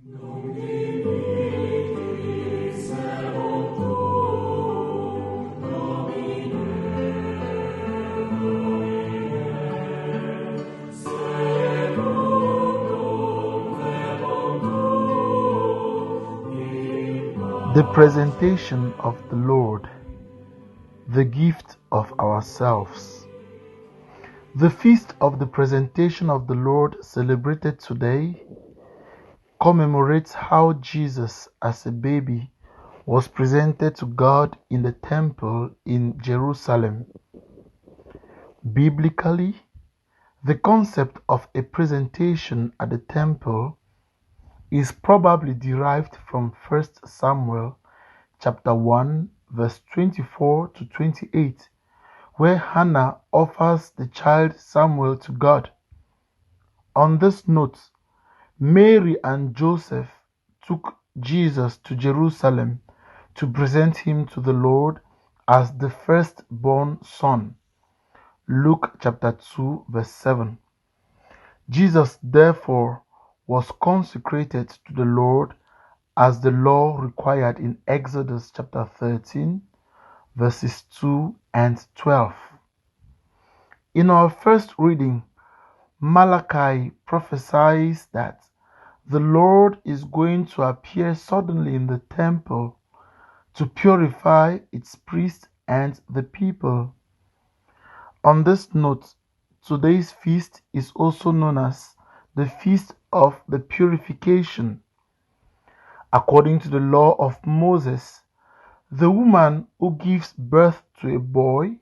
The presentation of the Lord, the gift of ourselves. The feast of the presentation of the Lord celebrated today commemorates how Jesus as a baby was presented to God in the temple in Jerusalem. Biblically, the concept of a presentation at the temple is probably derived from 1 Samuel chapter 1 verse 24 to 28, where Hannah offers the child Samuel to God. On this note, Mary and Joseph took Jesus to Jerusalem to present him to the Lord as the firstborn son. Luke chapter 2 verse 7. Jesus therefore was consecrated to the Lord as the law required in Exodus chapter 13 verses 2 and 12. In our first reading, Malachi prophesies that the Lord is going to appear suddenly in the temple to purify its priests and the people. On this note, today's feast is also known as the Feast of the Purification. According to the law of Moses, the woman who gives birth to a boy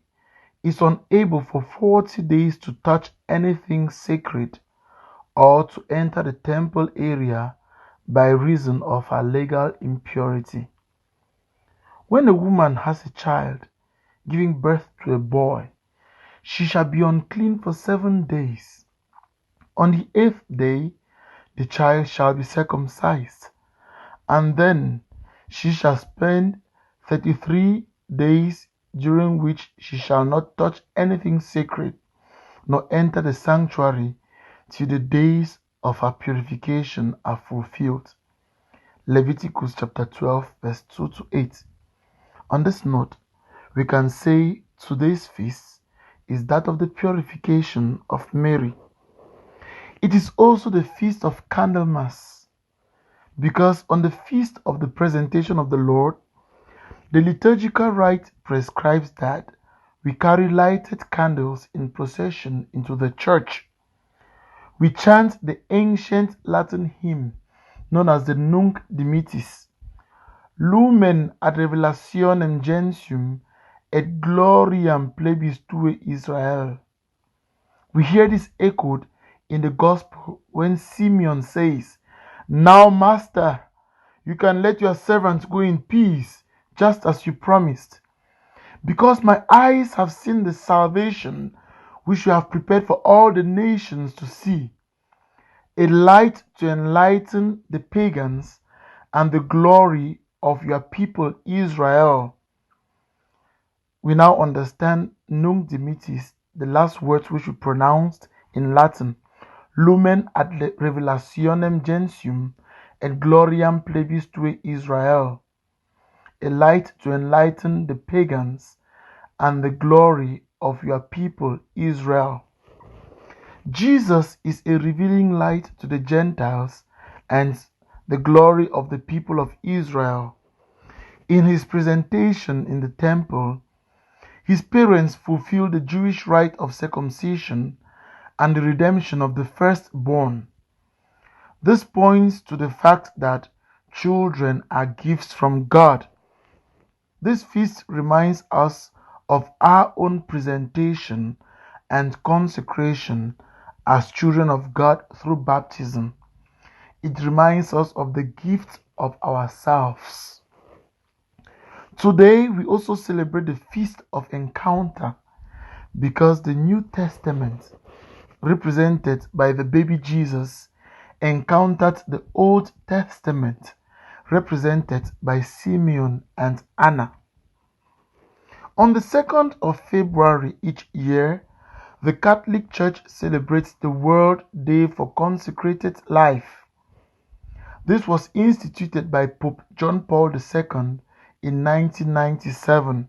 is unable for 40 days to touch anything sacred or to enter the temple area by reason of her legal impurity. When a woman has a child, giving birth to a boy, she shall be unclean for 7 days. On the 8th day, the child shall be circumcised, and then she shall spend 33 days during which she shall not touch anything sacred, nor enter the sanctuary till the days of her purification are fulfilled. Leviticus chapter 12 verse 2 to 8. On this note, we can say today's feast is that of the purification of Mary. It is also the feast of Candlemas, because on the feast of the presentation of the Lord, the liturgical rite prescribes that we carry lighted candles in procession into the church. We chant the ancient Latin hymn known as the Nunc Dimittis, Lumen ad revelationem gentium et gloriam plebis tuae Israel. We hear this echoed in the Gospel when Simeon says, "Now, Master, you can let your servant go in peace, just as you promised, because my eyes have seen the salvation which you have prepared for all the nations to see, a light to enlighten the pagans and the glory of your people Israel." We now understand Nunc Dimittis, the last words which we pronounced in Latin, Lumen ad revelationem gentium et gloriam plebis tuae Israel, a light to enlighten the pagans and the glory of your people Israel. Jesus is a revealing light to the Gentiles and the glory of the people of Israel. In his presentation in the temple, his parents fulfilled the Jewish rite of circumcision and the redemption of the firstborn. This points to the fact that children are gifts from God. This feast reminds us of our own presentation and consecration as children of God through baptism. It reminds us of the gift of ourselves. Today, we also celebrate the Feast of Encounter because the New Testament, represented by the baby Jesus, encountered the Old Testament, represented by Simeon and Anna. On the 2nd of February each year, the Catholic Church celebrates the World Day for Consecrated Life. This was instituted by Pope John Paul II in 1997.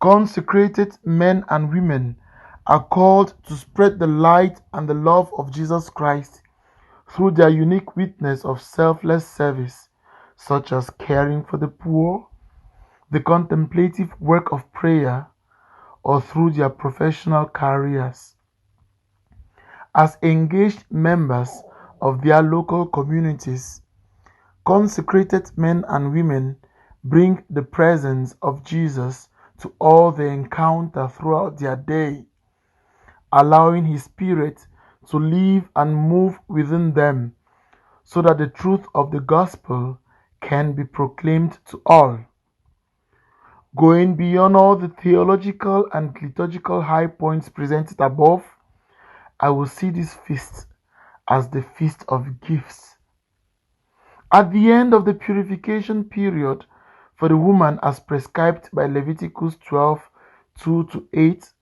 Consecrated men and women are called to spread the light and the love of Jesus Christ through their unique witness of selfless service, such as caring for the poor, the contemplative work of prayer, or through their professional careers. As engaged members of their local communities, consecrated men and women bring the presence of Jesus to all they encounter throughout their day, allowing His Spirit to live and move within them so that the truth of the gospel can be proclaimed to all. Going beyond all the theological and liturgical high points presented above, I will see this feast as the Feast of Gifts. At the end of the purification period for the woman as prescribed by Leviticus 12:2-8,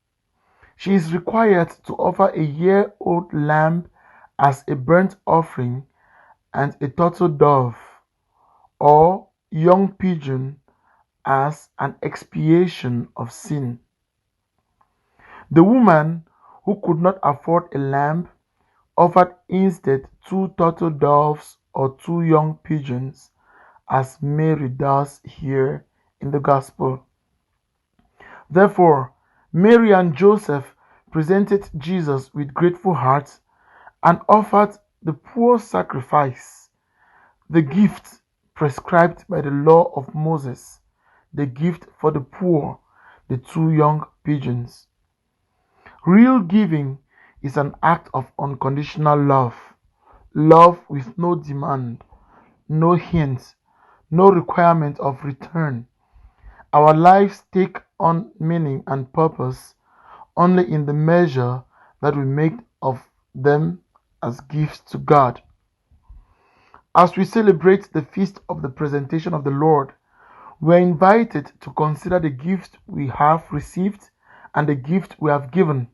she is required to offer a year-old lamb as a burnt offering and a turtle dove or young pigeon as an expiation of sin. The woman who could not afford a lamb offered instead 2 turtle doves or 2 young pigeons, as Mary does here in the Gospel. Therefore, Mary and Joseph presented Jesus with grateful hearts and offered the poor sacrifice, the gift prescribed by the law of Moses, the gift for the poor, the 2 young pigeons. Real giving is an act of unconditional love, love with no demand, no hint, no requirement of return. Our lives take on meaning and purpose only in the measure that we make of them as gifts to God. As we celebrate the feast of the presentation of the Lord, we are invited to consider the gift we have received and the gift we have given.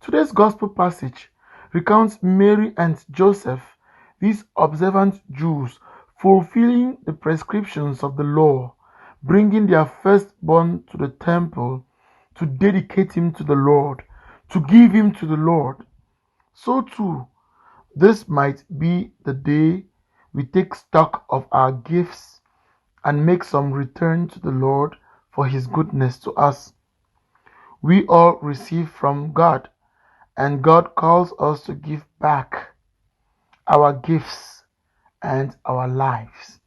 Today's gospel passage recounts Mary and Joseph, these observant Jews, fulfilling the prescriptions of the law, bringing their firstborn to the temple to dedicate him to the Lord, to give him to the Lord. So too, this might be the day we take stock of our gifts and make some return to the Lord for His goodness to us. We all receive from God, and God calls us to give back our gifts and our lives.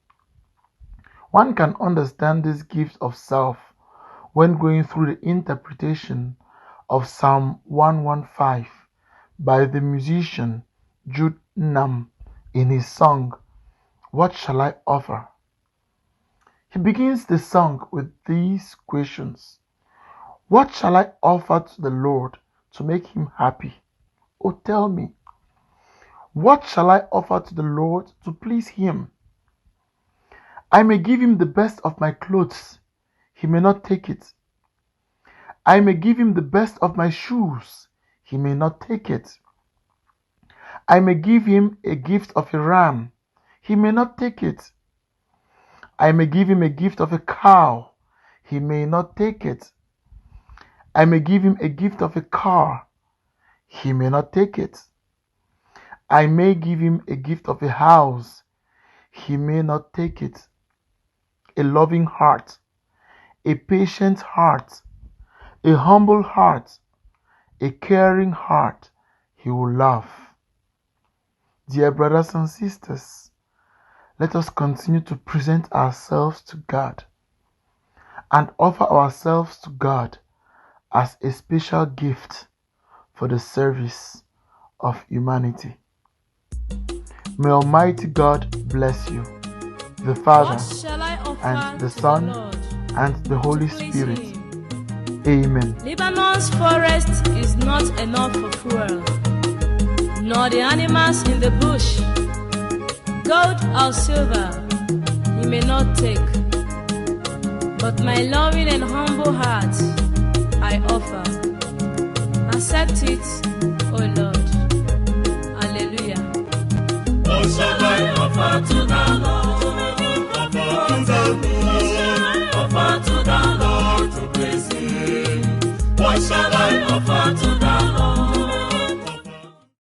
One can understand this gift of self when going through the interpretation of Psalm 115 by the musician Jude Nam in his song, "What Shall I Offer?" He begins the song with these questions: what shall I offer to the Lord to make Him happy? Oh, tell me. What shall I offer to the Lord to please Him? I may give Him the best of my clothes. He may not take it. I may give Him the best of my shoes. He may not take it. I may give Him a gift of a ram. He may not take it. I may give Him a gift of a cow. He may not take it. I may give Him a gift of a car. He may not take it. I may give Him a gift of a house. He may not take it. A loving heart, a patient heart, a humble heart, a caring heart, He will love. Dear brothers and sisters, let us continue to present ourselves to God and offer ourselves to God as a special gift for the service of humanity. May Almighty God bless you, the Father, and the Son, and the Holy Spirit. Amen. Lebanon's forest is not enough for fuel, nor the animals in the bush. Gold or silver He may not take, but my loving and humble heart I offer. Accept it, O Lord. Hallelujah. What shall I offer offer to the Lord? Offer to the Lord to praise Him. What shall I offer to